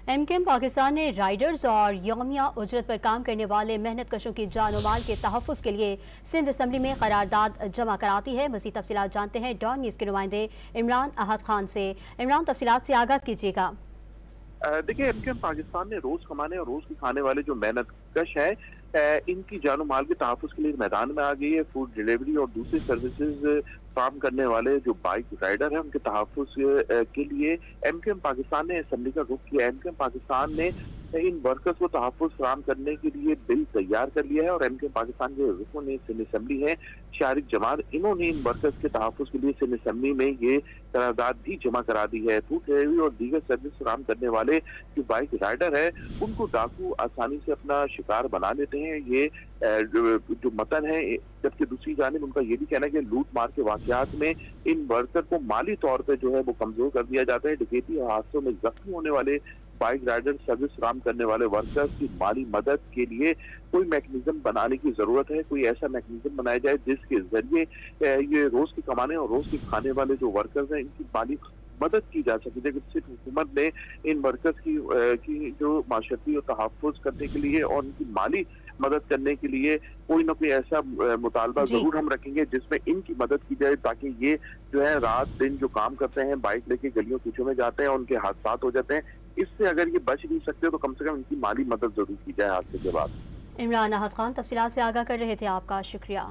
MKM Pakistan ने Riders और यौमिया उजरत पर काम करने वाले मेहनत कशों की जान और माल के तहफ़्फ़ुज़ के लिए सिंध असम्बली में करारदाद जमा कराती है। मज़ीद तफसीलात जानते हैं डॉन न्यूज़ के नुमाइंदे इमरान अहद खान से। इमरान, तफसीलात से आगाह कीजिएगा। देखिए, MKM पाकिस्तान ने रोज कमाने और रोज की खाने वाले जो मेहनत कश है, इनकी जान माल के तहफ़्फ़ुज़ के लिए मैदान में आ गई है। फूड डिलीवरी और दूसरी सर्विसेज काम करने वाले जो बाइक राइडर हैं, उनके तहफ़्फ़ुज़ के लिए MKM पाकिस्तान ने असम्बली का रुख किया। MKM पाकिस्तान ने इन वर्कर्स को तहफ़्फ़ुज़ फराहम करने के लिए बिल तैयार कर लिया है और MKM पाकिस्तान के रुकन ने सिंध असम्बली है शारिक जमात, इन्होंने इन वर्कर्स के तहफ़्फ़ुज़ के लिए सिंध असम्बली में ये करारदाद भी जमा करा दी है। फूड डिलीवरी और दीगर सर्विस फराहम करने वाले जो बाइक राइडर है, उनको डाकू आसानी से अपना शिकार बना लेते हैं। ये जो मतन है, जबकि दूसरी जानिब उनका ये भी कहना है कि लूट मार के वाकयात में इन वर्कर को माली तौर पर जो है वो कमजोर कर दिया जाता है। डकैती और हादसों में जख्मी होने वाले बाइक राइडर सर्विस फराहम करने वाले वर्कर्स की माली मदद के लिए कोई मैकेनिज्म बनाने की जरूरत है। कोई ऐसा मैकेनिज्म बनाया जाए जिसके जरिए ये रोज की कमाने और रोज की खाने वाले जो वर्कर्स हैं, इनकी माली मदद की जा सके। लेकिन सिर्फ हुकूमत ने इन वर्कर्स की जो माशरती और तहफ़्फ़ुज़ करने के लिए और उनकी माली मदद करने के लिए कोई ना कोई ऐसा मुतालबा जरूर हम रखेंगे जिसमें इनकी मदद की जाए, ताकि ये जो है रात दिन जो काम करते हैं, बाइक लेके गलियों कूचों में जाते हैं और उनके हादसात हो जाते हैं, इससे अगर ये बच नहीं सकते तो कम से कम इनकी माली मदद जरूर की जाए हादसे के बाद। इमरान अहद खान तफसीलात से आगाह कर रहे थे, आपका शुक्रिया।